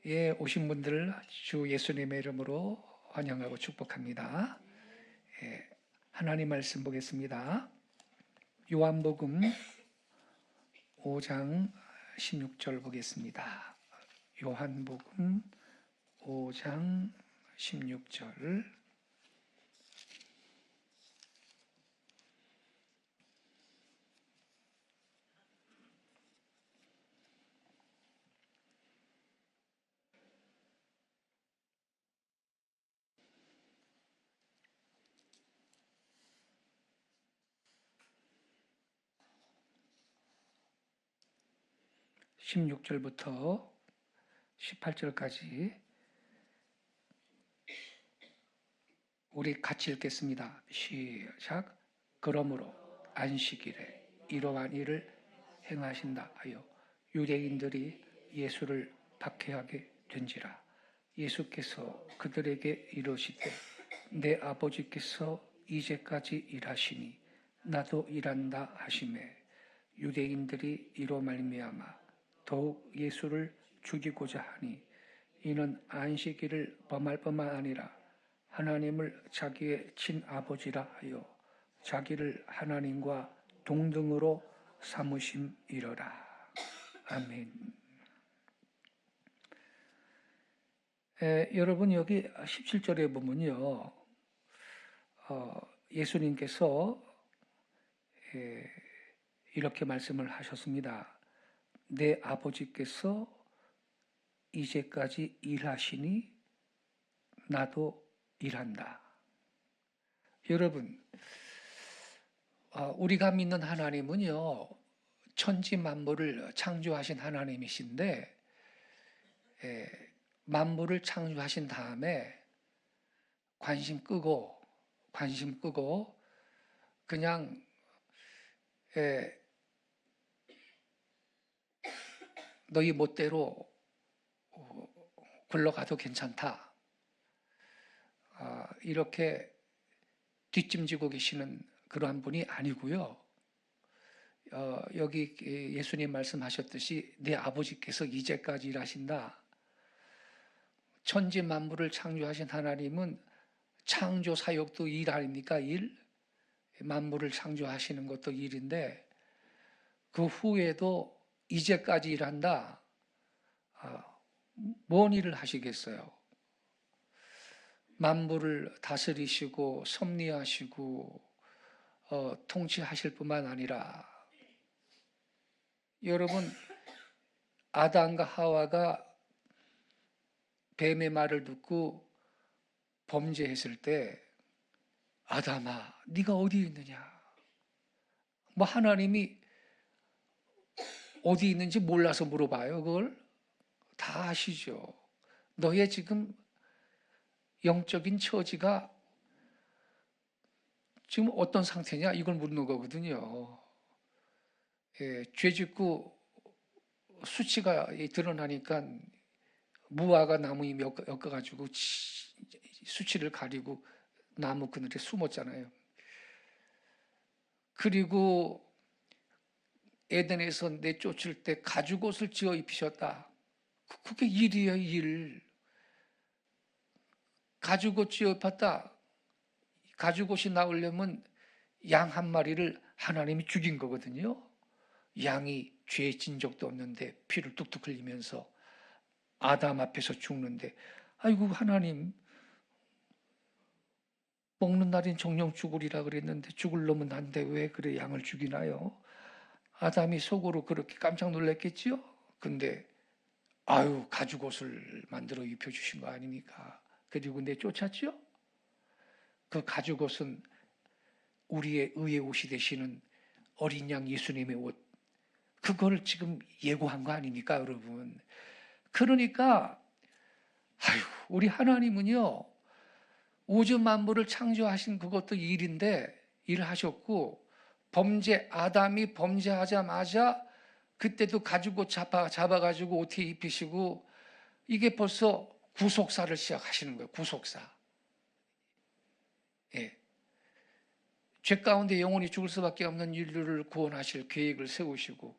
오신 분들 주 예수님의 이름으로 환영하고 축복합니다. 하나님 말씀 보겠습니다. 요한복음 5장 16절 보겠습니다. 요한복음 5장 16절. (16절부터) (18절까지) 우리 같이 읽겠습니다. 시작. 그러므로 안식일에 이러한 일을 행하신다 하여 유대인들이 예수를 박해하게 된지라. 예수께서 그들에게 이르시되 내 아버지께서 이제까지 일하시니 나도 일한다 하시매 유대인들이 이로 말미암아 더욱 예수를 죽이고자 하니 이는 안식일을 범할 뿐만 아니라 하나님을 자기의 친아버지라 하여 자기를 하나님과 동등으로 삼으심이러라. 아멘. 여러분, 여기 17절에 보면요, 예수님께서 이렇게 말씀을 하셨습니다. 내 아버지께서 이제까지 일하시니 나도 일한다. 여러분, 우리가 믿는 하나님은요, 천지 만물을 창조하신 하나님이신데, 만물을 창조하신 다음에 관심 끄고 그냥 너희 멋대로 굴러가도 괜찮다, 이렇게 뒷짐지고 계시는 그러한 분이 아니고요. 여기 예수님 말씀하셨듯이 내 아버지께서 이제까지 일하신다. 천지 만물을 창조하신 하나님은 창조 사역도 일 아닙니까? 일. 만물을 창조하시는 것도 일인데 그 후에도 이제까지 일한다. 뭔 일을 하시겠어요? 만물을 다스리시고 섭리하시고 통치하실 뿐만 아니라, 여러분, 아담과 하와가 뱀의 말을 듣고 범죄했을 때 아담아 네가 어디 있느냐, 뭐 하나님이 어디 있는지 몰라서 물어봐요? 그걸 다 아시죠. 너의 지금 영적인 처지가 지금 어떤 상태냐, 이걸 묻는 거거든요. 죄 짓고 수치가 드러나니까 무화과 나무에 엮어가지고 수치를 가리고 나무 그늘에 숨었잖아요. 그리고 에덴에서 내쫓을 때 가죽옷을 지어 입히셨다. 그게 일이에요, 일. 가죽옷 지어 입혔다. 가죽옷이 나오려면 양 한 마리를 하나님이 죽인 거거든요. 양이 죄 진 적도 없는데 피를 뚝뚝 흘리면서 아담 앞에서 죽는데, 아이고 하나님, 먹는 날인 정령 죽으리라 그랬는데 죽을 놈은 난데 왜 그래 양을 죽이나요? 아담이 속으로 그렇게 깜짝 놀랐겠지요. 근데 아유, 가죽옷을 만들어 입혀주신 거 아닙니까? 그리고 내쫓았죠. 그 가죽옷은 우리의 의의 옷이 되시는 어린 양 예수님의 옷, 그걸 지금 예고한 거 아닙니까, 여러분? 그러니까 아유, 우리 하나님은요, 우주 만물을 창조하신 그것도 일인데 일하셨고, 아담이 범죄하자마자 그때도 가지고 잡아가지고 옷에 입히시고, 이게 벌써 구속사를 시작하시는 거예요. 구속사. 예. 죄 가운데 영원히 죽을 수밖에 없는 인류를 구원하실 계획을 세우시고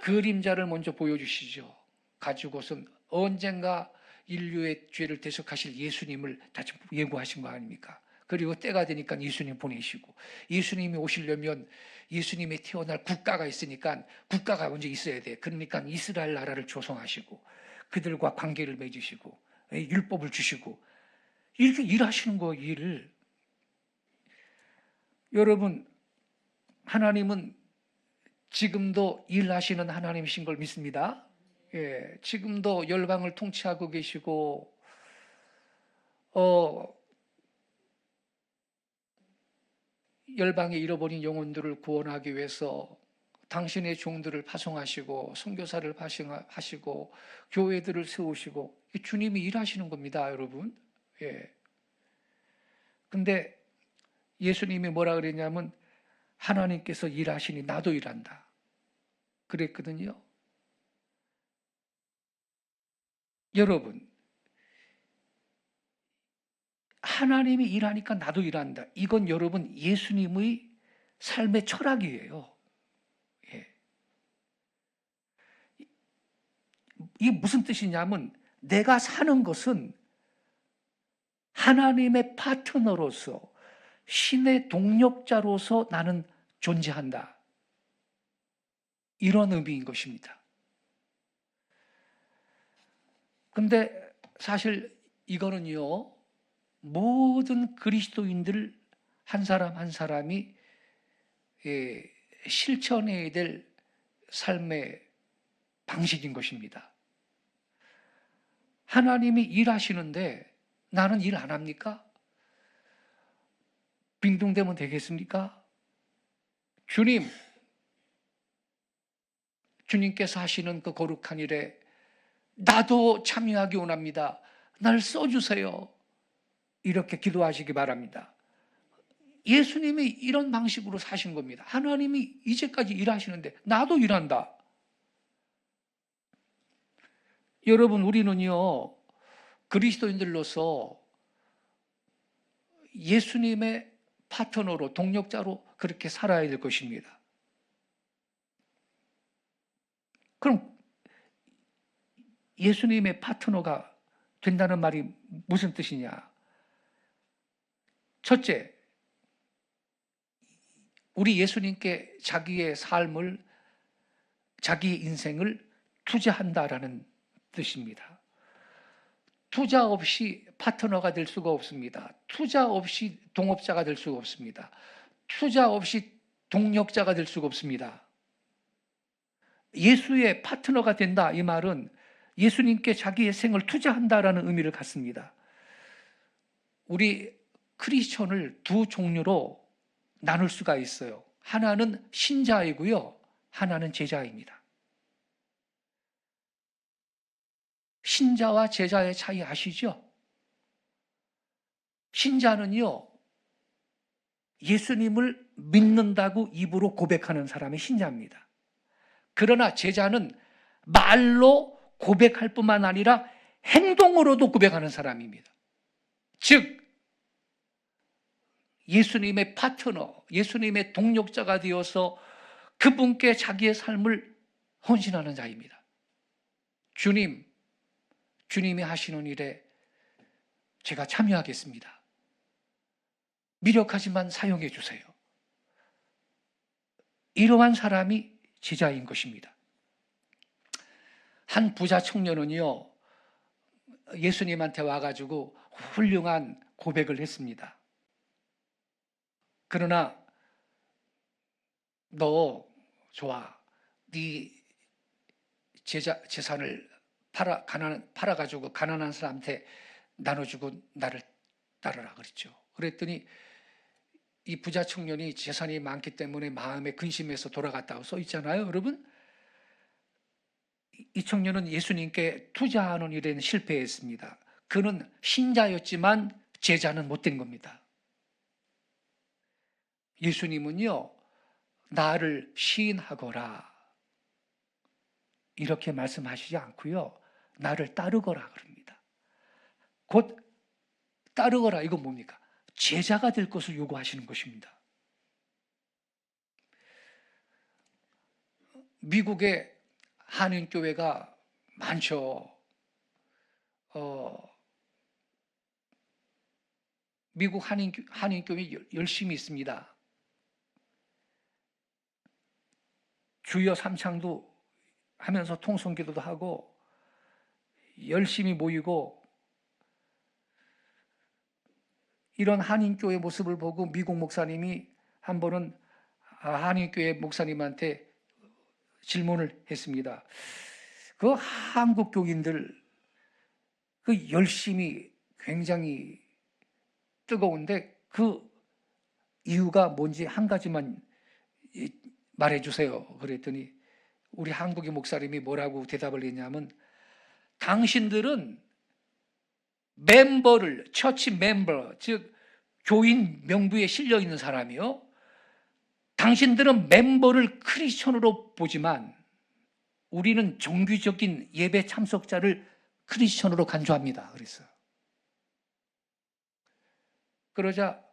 그림자를 먼저 보여주시죠. 가죽옷은 언젠가 인류의 죄를 대속하실 예수님을 다시 예고하신 거 아닙니까? 그리고 때가 되니까 예수님 보내시고, 예수님이 오시려면 예수님이 태어날 국가가 있으니까 국가가 먼저 있어야 돼. 그러니까 이스라엘 나라를 조성하시고 그들과 관계를 맺으시고 율법을 주시고 이렇게 일하시는 거 일을. 여러분, 하나님은 지금도 일하시는 하나님이신 걸 믿습니다. 예, 지금도 열방을 통치하고 계시고 열방의 잃어버린 영혼들을 구원하기 위해서 당신의 종들을 파송하시고 선교사를 파송하시고 교회들을 세우시고 주님이 일하시는 겁니다, 여러분. 예. 근데 예수님이 뭐라 그랬냐면 하나님께서 일하시니 나도 일한다 그랬거든요. 여러분, 하나님이 일하니까 나도 일한다. 이건 여러분 예수님의 삶의 철학이에요. 예. 이게 무슨 뜻이냐면 내가 사는 것은 하나님의 파트너로서 신의 동력자로서 나는 존재한다. 이런 의미인 것입니다. 근데 사실 이거는요, 모든 그리스도인들 한 사람 한 사람이 실천해야 될 삶의 방식인 것입니다. 하나님이 일하시는데 나는 일 안 합니까? 빙동되면 되겠습니까? 주님께서 하시는 그 거룩한 일에 나도 참여하기 원합니다. 날 써주세요. 이렇게 기도하시기 바랍니다. 예수님이 이런 방식으로 사신 겁니다. 하나님이 이제까지 일하시는데 나도 일한다. 여러분, 우리는요, 그리스도인들로서 예수님의 파트너로, 동력자로 그렇게 살아야 될 것입니다. 그럼 예수님의 파트너가 된다는 말이 무슨 뜻이냐? 첫째, 우리 예수님께 자기의 삶을, 자기의 인생을 투자한다라는 뜻입니다. 투자 없이 파트너가 될 수가 없습니다. 투자 없이 동업자가 될 수가 없습니다. 투자 없이 동력자가 될 수가 없습니다. 예수의 파트너가 된다, 이 말은 예수님께 자기의 생을 투자한다라는 의미를 갖습니다. 우리 크리스천을 두 종류로 나눌 수가 있어요. 하나는 신자이고요, 하나는 제자입니다. 신자와 제자의 차이 아시죠? 신자는요, 예수님을 믿는다고 입으로 고백하는 사람이 신자입니다. 그러나 제자는 말로 고백할 뿐만 아니라 행동으로도 고백하는 사람입니다. 즉, 예수님의 파트너, 예수님의 동력자가 되어서 그분께 자기의 삶을 헌신하는 자입니다. 주님이 하시는 일에 제가 참여하겠습니다. 미력하지만 사용해 주세요. 이러한 사람이 제자인 것입니다. 한 부자 청년은요, 예수님한테 와가지고 훌륭한 고백을 했습니다. 그러나 너 좋아, 네 재산을 팔아가지고 가난한 사람한테 나눠주고 나를 따르라 그랬죠. 그랬더니 이 부자 청년이 재산이 많기 때문에 마음에 근심해서 돌아갔다고 써 있잖아요, 여러분. 이 청년은 예수님께 투자하는 일에는 실패했습니다. 그는 신자였지만 제자는 못된 겁니다. 예수님은요, 나를 시인하거라 이렇게 말씀하시지 않고요, 나를 따르거라 그럽니다. 곧 따르거라, 이건 뭡니까? 제자가 될 것을 요구하시는 것입니다. 미국에 한인교회가 많죠. 미국 한인교회 열심히 있습니다. 주여 삼창도 하면서 통성기도도 하고 열심히 모이고, 이런 한인교회 모습을 보고 미국 목사님이 한 번은 한인교회 목사님한테 질문을 했습니다. 그 한국 교인들 그 열심히 굉장히 뜨거운데 그 이유가 뭔지 한 가지만 말해주세요. 그랬더니 우리 한국의 목사님이 뭐라고 대답을 했냐면, 당신들은 멤버를, 처치 멤버, 즉 교인 명부에 실려 있는 사람이요, 당신들은 멤버를 크리스천으로 보지만 우리는 정규적인 예배 참석자를 크리스천으로 간주합니다. 그랬어요. 그러자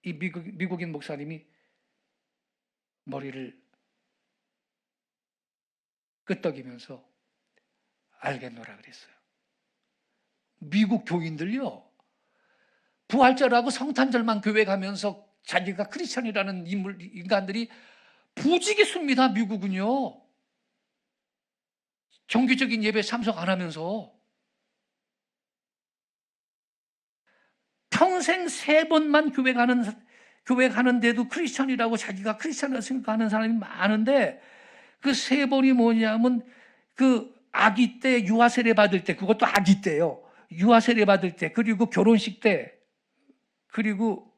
이 미국인 목사님이 머리를 끄덕이면서 알겠노라 그랬어요. 미국 교인들요, 부활절하고 성탄절만 교회 가면서 자기가 크리스천이라는 인간들이 부지기수입니다. 미국은요, 정규적인 예배 참석 안 하면서 평생 3번만 교회 가는데도 크리스천이라고 자기가 크리스천이라고 생각하는 사람이 많은데, 그 3번이 뭐냐면 그 아기 때 유아 세례 받을 때, 그것도 아기 때요, 유아 세례 받을 때, 그리고 결혼식 때, 그리고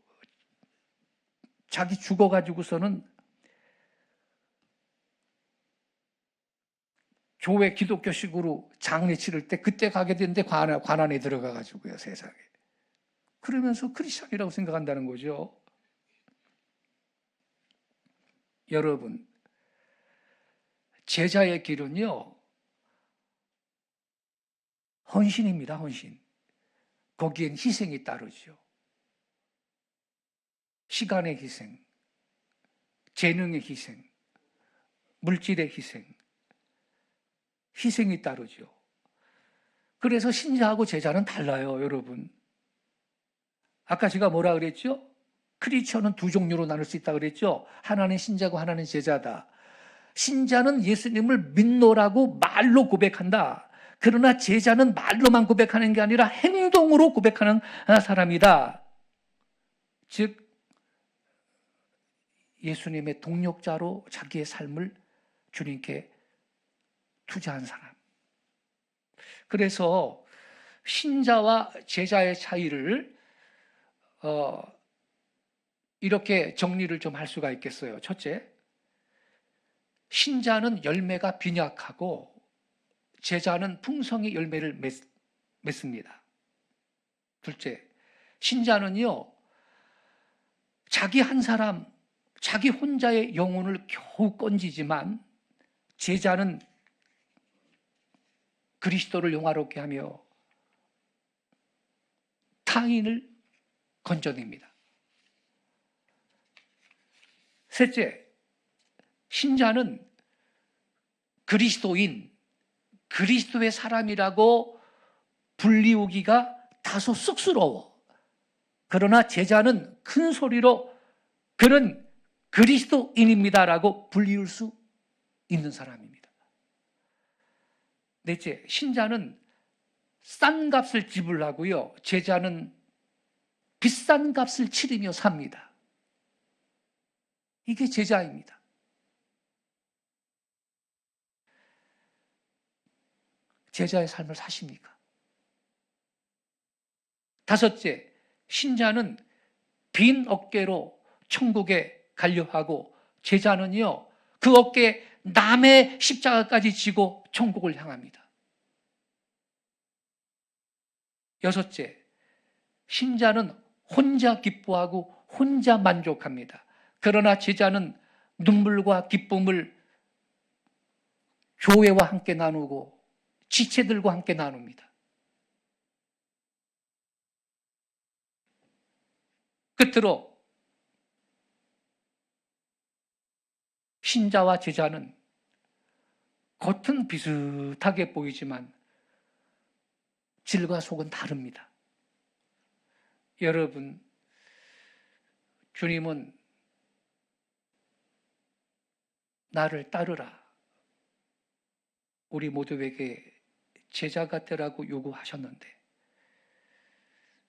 자기 죽어가지고서는 교회 기독교식으로 장례 치를 때 그때 가게 되는데 관안에 들어가가지고요, 세상에. 그러면서 크리스천이라고 생각한다는 거죠. 여러분, 제자의 길은요, 헌신입니다. 헌신. 거기엔 희생이 따르죠. 시간의 희생, 재능의 희생, 물질의 희생이 따르죠. 그래서 신자하고 제자는 달라요, 여러분. 아까 제가 뭐라 그랬죠? 크리스천은 2종류로 나눌 수 있다 그랬죠? 하나는 신자고 하나는 제자다. 신자는 예수님을 믿노라고 말로 고백한다. 그러나 제자는 말로만 고백하는 게 아니라 행동으로 고백하는 사람이다. 즉 예수님의 동력자로 자기의 삶을 주님께 투자한 사람. 그래서 신자와 제자의 차이를 이렇게 정리를 좀 할 수가 있겠어요. 첫째, 신자는 열매가 빈약하고 제자는 풍성히 열매를 맺습니다. 둘째, 신자는요, 자기 한 사람, 자기 혼자의 영혼을 겨우 건지지만 제자는 그리스도를 영화롭게 하며 타인을 건져냅니다. 셋째, 신자는 그리스도인, 그리스도의 사람이라고 불리우기가 다소 쑥스러워. 그러나 제자는 큰 소리로 그는 그리스도인입니다라고 불리울 수 있는 사람입니다. 넷째, 신자는 싼 값을 지불하고요, 제자는 비싼 값을 치르며 삽니다. 이게 제자입니다. 제자의 삶을 사십니까? 다섯째, 신자는 빈 어깨로 천국에 가려 하고 제자는요, 그 어깨에 남의 십자가까지 지고 천국을 향합니다. 여섯째, 신자는 혼자 기뻐하고 혼자 만족합니다. 그러나 제자는 눈물과 기쁨을 교회와 함께 나누고 지체들과 함께 나눕니다. 끝으로 신자와 제자는 겉은 비슷하게 보이지만 질과 속은 다릅니다. 여러분, 주님은 나를 따르라, 우리 모두에게 제자가 되라고 요구하셨는데,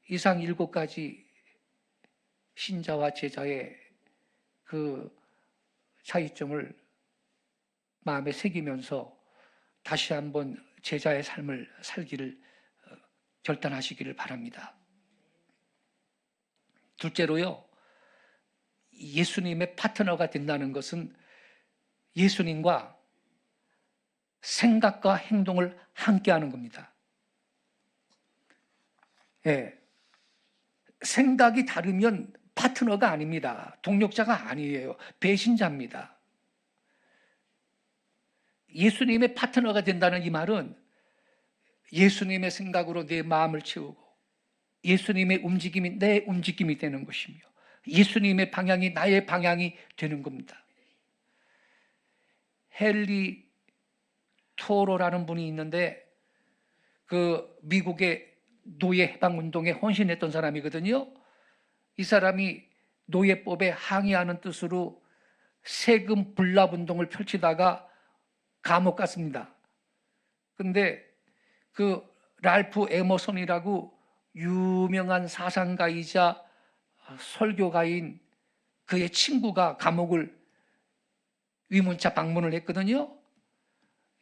이상 7가지 신자와 제자의 그 차이점을 마음에 새기면서 다시 한번 제자의 삶을 살기를 결단하시기를 바랍니다. 둘째로요, 예수님의 파트너가 된다는 것은 예수님과 생각과 행동을 함께하는 겁니다. 예, 생각이 다르면 파트너가 아닙니다. 동력자가 아니에요. 배신자입니다. 예수님의 파트너가 된다는 이 말은 예수님의 생각으로 내 마음을 채우고 예수님의 움직임이 내 움직임이 되는 것이며 예수님의 방향이 나의 방향이 되는 겁니다. 헨리 토로라는 분이 있는데 그 미국의 노예 해방 운동에 헌신했던 사람이거든요. 이 사람이 노예법에 항의하는 뜻으로 세금 불납 운동을 펼치다가 감옥 갔습니다. 근데 그 랄프 에머슨이라고 유명한 사상가이자 설교가인 그의 친구가 감옥을 위문차 방문을 했거든요.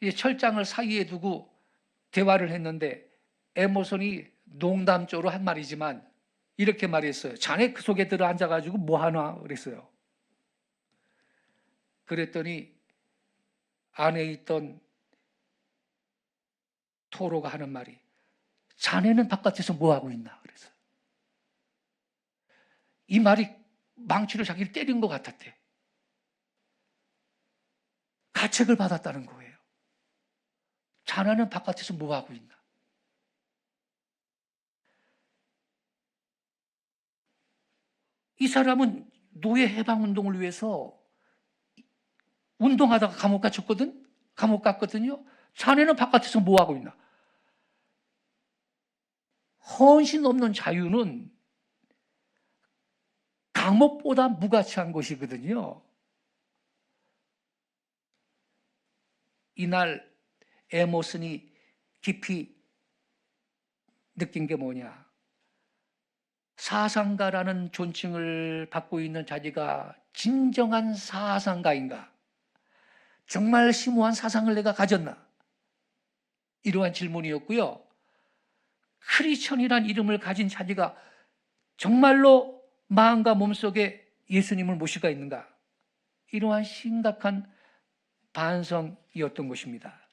이 철장을 사이에 두고 대화를 했는데 에머슨이 농담조로 한 말이지만 이렇게 말했어요. 자네 그 속에 들어 앉아가지고 뭐 하나 그랬어요. 그랬더니 안에 있던 토로가 하는 말이 자네는 바깥에서 뭐 하고 있나 그랬어요. 이 말이 망치로 자기를 때린 것 같았대. 가책을 받았다는 거예요. 자네는 바깥에서 뭐 하고 있나. 이 사람은 노예 해방 운동을 위해서 운동하다가 감옥 갔거든요. 자네는 바깥에서 뭐 하고 있나. 헌신 없는 자유는 감옥보다 무가치한 것이거든요. 이날 에머슨이 깊이 느낀 게 뭐냐. 사상가라는 존칭을 받고 있는 자기가 진정한 사상가인가? 정말 심오한 사상을 내가 가졌나? 이러한 질문이었고요. 크리스천이란 이름을 가진 자기가 정말로 마음과 몸속에 예수님을 모시고 있는가? 이러한 심각한 반성이었던 것입니다.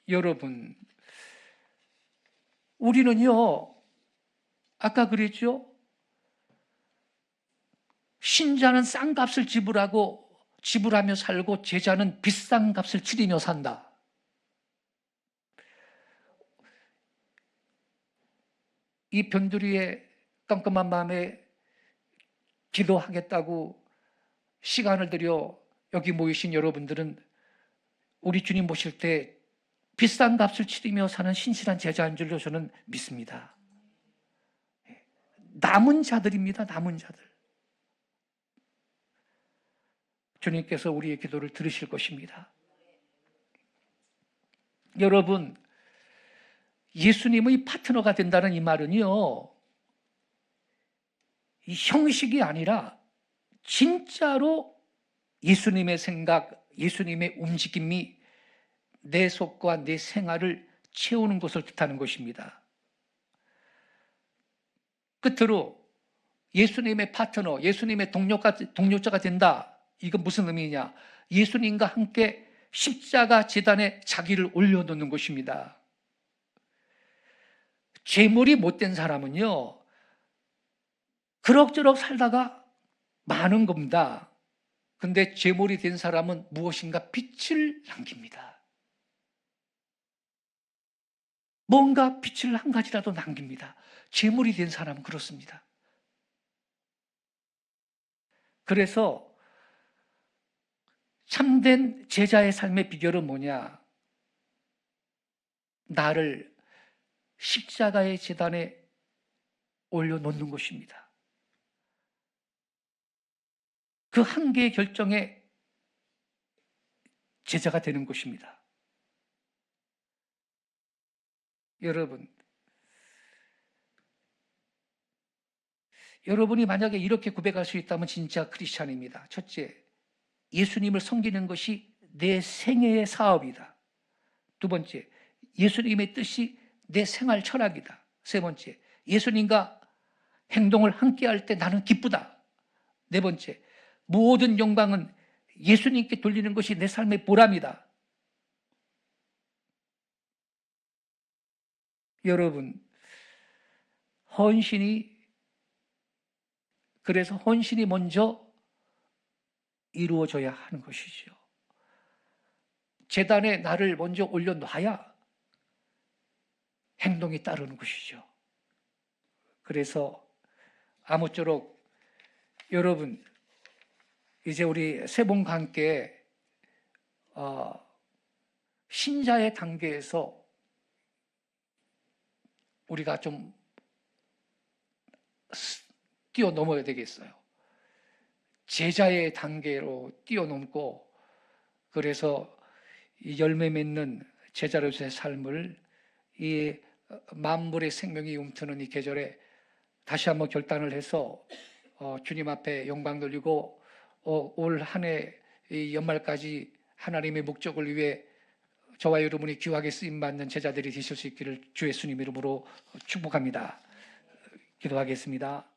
여러분, 우리는요, 아까 그랬죠? 신자는 싼 값을 지불하며 살고 제자는 비싼 값을 치르며 산다. 이 변두리의 깜깜한 밤에 기도하겠다고 시간을 들여 여기 모이신 여러분들은 우리 주님 모실 때 비싼 값을 치르며 사는 신실한 제자인 줄로 저는 믿습니다. 남은 자들입니다. 남은 자들. 주님께서 우리의 기도를 들으실 것입니다. 여러분, 예수님의 파트너가 된다는 이 말은요, 이 형식이 아니라 진짜로 예수님의 생각, 예수님의 움직임이 내 속과 내 생활을 채우는 것을 뜻하는 것입니다. 끝으로 예수님의 파트너, 예수님의 동력자가 된다. 이건 무슨 의미냐? 예수님과 함께 십자가 제단에 자기를 올려놓는 것입니다. 재물이 못된 사람은요, 그럭저럭 살다가 많은 겁니다. 근데 재물이 된 사람은 무엇인가 빛을 남깁니다. 뭔가 빛을 한 가지라도 남깁니다. 재물이 된 사람은 그렇습니다. 그래서 참된 제자의 삶의 비결은 뭐냐? 나를 십자가의 제단에 올려놓는 것입니다. 그 한 개의 결정에 제자가 되는 것입니다. 여러분이 만약에 이렇게 고백할 수 있다면 진짜 크리스찬입니다. 첫째, 예수님을 섬기는 것이 내 생애의 사업이다. 두 번째, 예수님의 뜻이 내 생활 철학이다. 세 번째, 예수님과 행동을 함께 할 때 나는 기쁘다. 네 번째, 모든 영광은 예수님께 돌리는 것이 내 삶의 보람이다. 여러분, 그래서 헌신이 먼저 이루어져야 하는 것이죠. 제단에 나를 먼저 올려놔야 행동이 따르는 것이죠. 그래서 아무쪼록 여러분, 이제 우리 세 분과 함께 신자의 단계에서 우리가 좀 뛰어넘어야 되겠어요. 제자의 단계로 뛰어넘고, 그래서 이 열매 맺는 제자로서의 삶을 이 만물의 생명이 움트는 이 계절에 다시 한번 결단을 해서 주님 앞에 영광 돌리고 올 한 해 연말까지 하나님의 목적을 위해 저와 여러분이 귀하게 쓰임받는 제자들이 되실 수 있기를 주 예수님 이름으로 축복합니다. 기도하겠습니다.